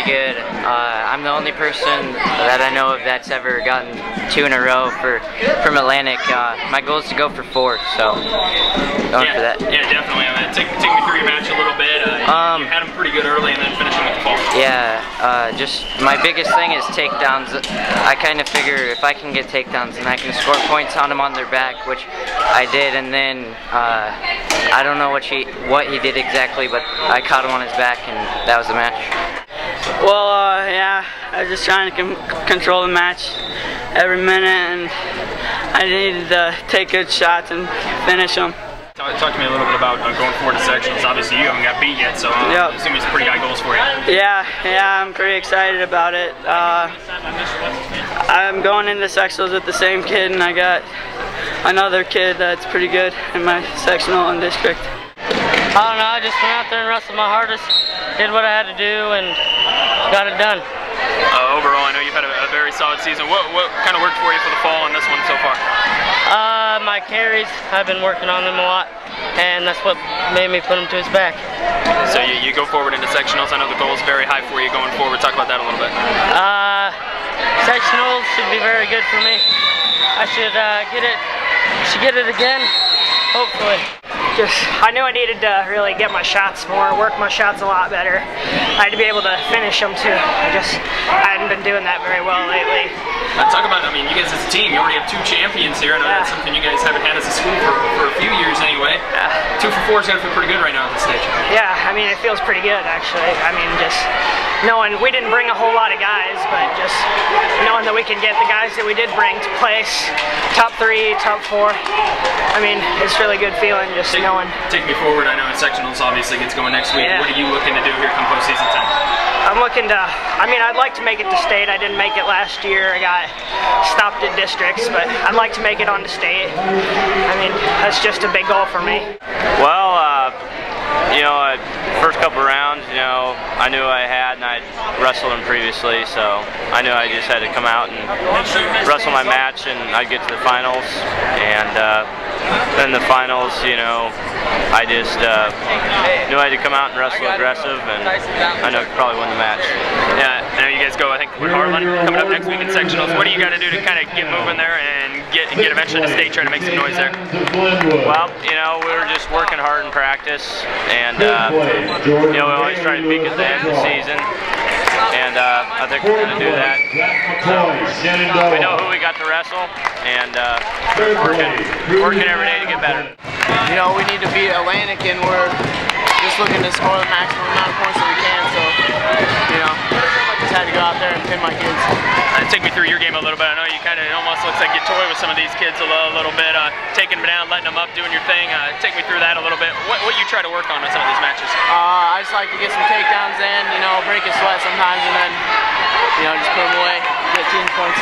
pretty good. I'm the only person that I know of that's ever gotten 2 in a row from Atlantic. My goal is to go for 4, so going for that. Yeah, definitely. I mean, take me through your match a little bit. You had them pretty good early and then finishing with the fall. Yeah, just my biggest thing is takedowns. I kind of figure if I can get takedowns and I can score points on them on their back, which I did, and then I don't know what he did exactly, but I caught him on his back and that was the match. Well, yeah, I was just trying to control the match every minute, and I needed to take good shots and finish them. Talk to me a little bit about going forward to sectionals. Obviously, you haven't got beat yet, so I assume it's pretty high goals for you. Yeah, I'm pretty excited about it. I'm going into sectionals with the same kid, and I got another kid that's pretty good in my sectional and district. I don't know, I just went out there and wrestled my hardest, did what I had to do, and got it done. Overall, I know you've had a very solid season. What kind of worked for you for the fall and this one so far? My carries, I've been working on them a lot, and that's what made me put him to his back. So you go forward into sectionals. I know the goal is very high for you going forward. Talk about that a little bit. Sectionals should be very good for me. I should get it again, hopefully. I knew I needed to really get my shots more, work my shots a lot better. I had to be able to finish them too. I hadn't been doing that very well lately. Talk about, I mean, you guys as a team, you already have 2 champions here. I know that's something you guys haven't had as a school for a few years anyway. 2 for 4 is going to feel pretty good right now at this stage. Yeah, I mean, it feels pretty good actually. I mean, just knowing we didn't bring a whole lot of guys, but just knowing that we can get the guys that we did bring to place top 3, top 4. I mean, it's really good feeling just knowing. Take me forward. I know sectionals obviously gets going next week. What are you looking to do here come postseason time? I'm looking to, I mean, I'd like to make it to state. I didn't make it last year. I got stopped at districts, but I'd like to make it on to state. I mean, that's just a big goal for me. Well, you know, first couple rounds, you know, I knew I had, and I'd wrestled him previously, so I knew I just had to come out and wrestle my match, and I'd get to the finals. And then the finals, you know, I just knew I had to come out and wrestle aggressive, and I know I could probably win the match. Yeah, I know you guys go, I think, with Harlan coming up next week in sectionals. What do you got to do to kind of get moving there and get eventually to state, trying to make some noise there? Well, you know, we were just working hard in practice, and you know, we always try to peak at the end of the season, and I think we're going to do that. So we know who we got to wrestle, and we're working every day to get better. You know, we need to beat Atlantic, and we're just looking to score the maximum amount of points that we can, so, you know, just had to go out there and pin my kids. Take me through your game a little bit. I know you kind of, it almost looks like you toy with some of these kids a little bit, taking them down, letting them up, doing your thing. Take me through that a little bit. What you try to work on in some of these matches? I just like to get some takedowns in, you know, break a sweat sometimes, and then, you know, just put them away, get team points.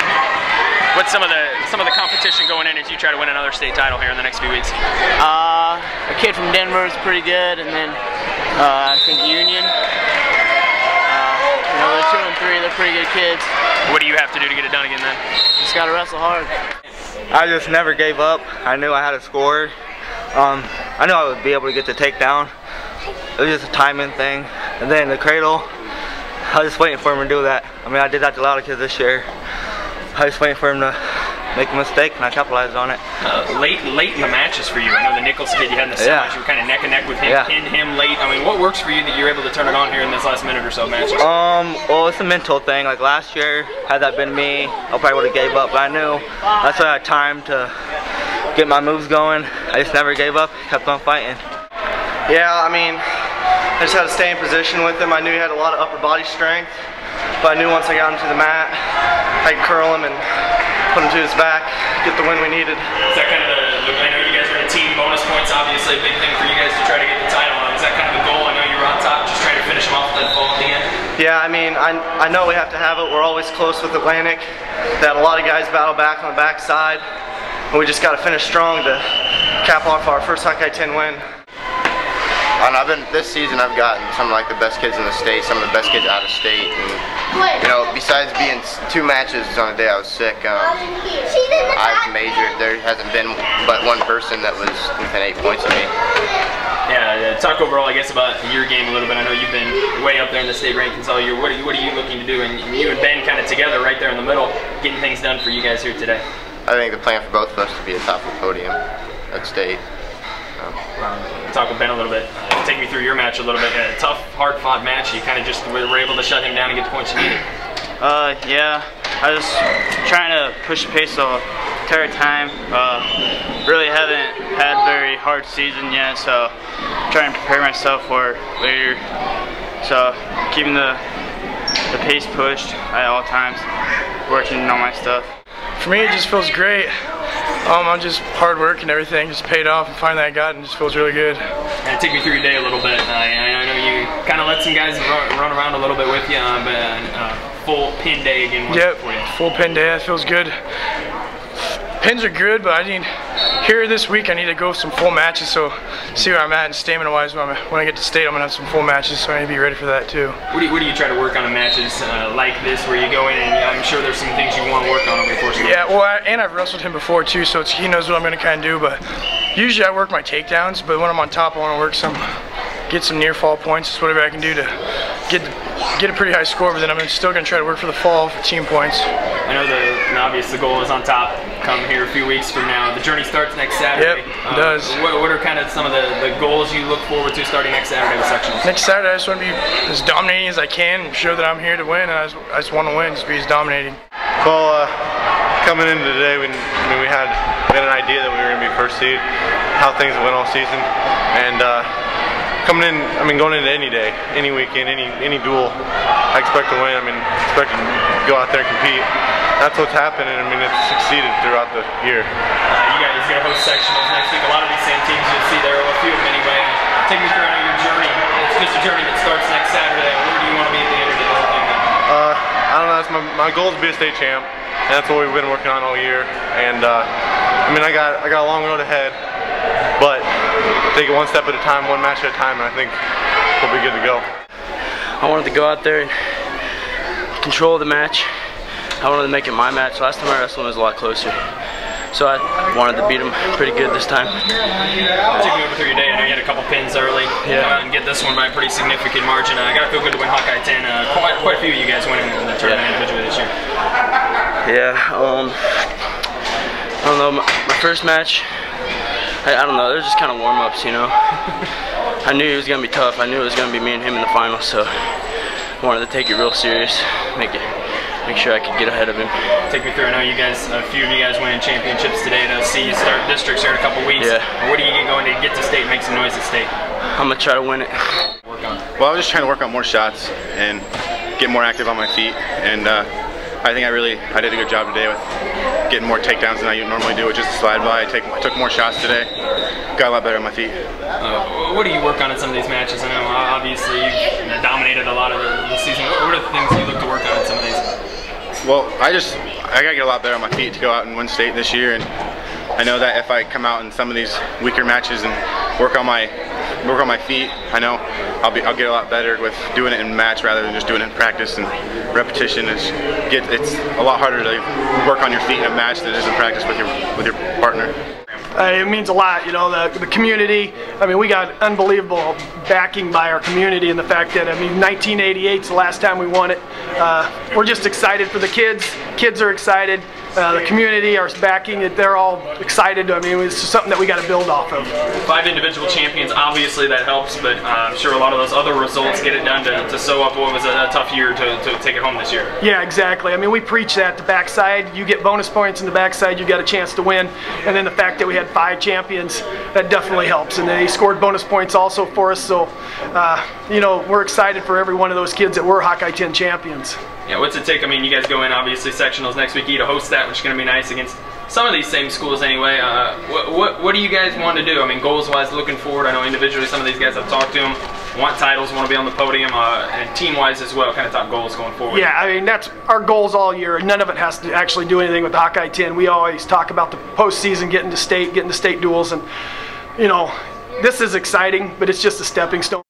What's some of the competition going in as you try to win another state title here in the next few weeks? A kid from Denver is pretty good, and then I think Union. You know, they're 2 and 3. They're pretty good kids. What do you have to do to get it done again then? Just gotta wrestle hard. I just never gave up. I knew I had to score. I knew I would be able to get the takedown. It was just a timing thing. And then the cradle, I was just waiting for him to do that. I mean, I did that to a lot of kids this year. I was waiting for him to make a mistake, and I capitalized on it. Late in the matches for you. I know the Nichols kid you had in the semis, you were kind of neck and neck with him, pinned him late. I mean, what works for you that you're able to turn it on here in this last minute or so matches? Well, it's a mental thing. Like last year, had that been me, I probably would have gave up, but I knew that's why I had time to get my moves going. I just never gave up, kept on fighting. Yeah, I mean, I just had to stay in position with him. I knew he had a lot of upper body strength, but I knew once I got him to the mat, I could curl him and put him to his back, get the win we needed. Is that kind of I know you guys are in a team, bonus points obviously a big thing for you guys to try to get the title on. Is that kind of the goal? I know you were on top, just trying to finish him off with that fall at the end. Yeah, I mean, I know we have to have it. We're always close with Atlantic. They had a lot of guys battle back on the backside, and we just got to finish strong to cap off our first Hawkeye 10 win. I This season I've gotten some of like the best kids in the state, some of the best kids out of state, and you know, besides being 2 matches on the day I was sick, I've majored. There hasn't been but one person that was within 8 points of me. Yeah, talk overall, I guess, about your game a little bit. I know you've been way up there in the state rankings all year. What are you looking to do? And you and Ben kind of together right there in the middle, getting things done for you guys here today. I think the plan for both of us to be atop the podium at state. Talk with Ben a little bit. Take me through your match a little bit. A tough, hard-fought match. You kind of just were able to shut him down and get the points you needed. Yeah, I was trying to push the pace the entire time. Really haven't had a very hard season yet, so trying to prepare myself for later. So keeping the pace pushed at all times, working on my stuff. For me, it just feels great. I'm just hard work and everything just paid off, and finally I got it, and it just feels really good. And take me through your day a little bit. I know you kind of let some guys run around a little bit with you, but full pin day again. Yep, full pin day. That feels good. Pins are good, but here this week I need to go some full matches, so see where I'm at and stamina-wise. When I get to state, I'm gonna have some full matches, so I need to be ready for that too. What do you try to work on in matches like this, where you go in and I'm sure there's some things you want to work on over the course of the Yeah, well, and I've wrestled him before too, so he knows what I'm gonna kind of do. But usually I work my takedowns, but when I'm on top, I want to work get some near fall points, just whatever I can do to get a pretty high score. But then I'm still gonna try to work for the fall for team points. I know the goal is on top. Come here a few weeks from now. The journey starts next Saturday. Yep, it does. What are kind of some of the goals you look forward to starting next Saturday with sectionals? Next Saturday, I just want to be as dominating as I can, show that I'm here to win, and I just want to win, just be as dominating. Well, coming into today, we had an idea that we were going to be first seed, how things went all season, and coming in, going into any day, any weekend, any duel, I expect to win. Expect to go out there and compete. That's what's happened, and it's succeeded throughout the year. You guys are going to host sectionals next week. A lot of these same teams you'll see there, a few of them anyway. Take me through your journey. It's just a journey that starts next Saturday. Where do you want to be at the end of the whole thing? I don't know. That's my goal is to be a state champ, and that's what we've been working on all year. And I got a long road ahead, but take it one step at a time, one match at a time, and I think we'll be good to go. I wanted to go out there and control the match. I wanted to make it my match. Last time I wrestled was a lot closer, so I wanted to beat him pretty good this time. Take me over through your day. I know you had a couple pins early. Yeah. And get this one by a pretty significant margin. I got to feel good to win Hawkeye 10. Quite a few of you guys winning in the tournament individually this year. Yeah. I don't know. My first match, I don't know. They were just kind of warm-ups, you know. I knew it was gonna be tough. I knew it was gonna be me and him in the final, so I wanted to take it real serious. Make sure I could get ahead of him. Take me through. I know you guys, a few of you guys winning championships today. To see you start districts here in a couple weeks. Yeah. What do you get going to get to state and make some noise at state? I'm gonna try to win it. Work on. Well, I was just trying to work on more shots and get more active on my feet, and I think I did a good job today with getting more takedowns than I normally do with just a slide by. I took more shots today, got a lot better on my feet. What do you work on in some of these matches? I know obviously you dominated a lot of the season. What are the things you look to work on in some of these? Well, I gotta get a lot better on my feet to go out and win state this year, and I know that if I come out in some of these weaker matches and work on my feet, I know I'll get a lot better with doing it in match rather than just doing it in practice. And repetition it's a lot harder to work on your feet in a match than it is in practice with your partner. It means a lot, you know, the community. We got unbelievable backing by our community, and the fact that 1988 is the last time we won it. We're just excited for the kids. Kids are excited. The community are backing it. They're all excited. It's something that we got to build off of. 5 individual champions, obviously that helps, but I'm sure a lot of those other results get it done to sew up what was a tough year to take it home this year. Yeah, exactly. We preach that the backside, you get bonus points in the backside, you got a chance to win, and then the fact that we had 5 champions, that definitely helps. And they scored bonus points also for us, so we're excited for every one of those kids that were Hawkeye 10 champions. Yeah, what's it take? You guys go in obviously sectionals next week. You to host that, which is going to be nice against some of these same schools anyway. What do you guys want to do? Goals-wise, looking forward. I know individually some of these guys I've talked to them want titles, want to be on the podium, and team-wise as well. Kind of top goals going forward. Yeah, that's our goals all year. None of it has to actually do anything with Hawkeye 10. We always talk about the postseason, getting to state duels, and this is exciting, but it's just a stepping stone.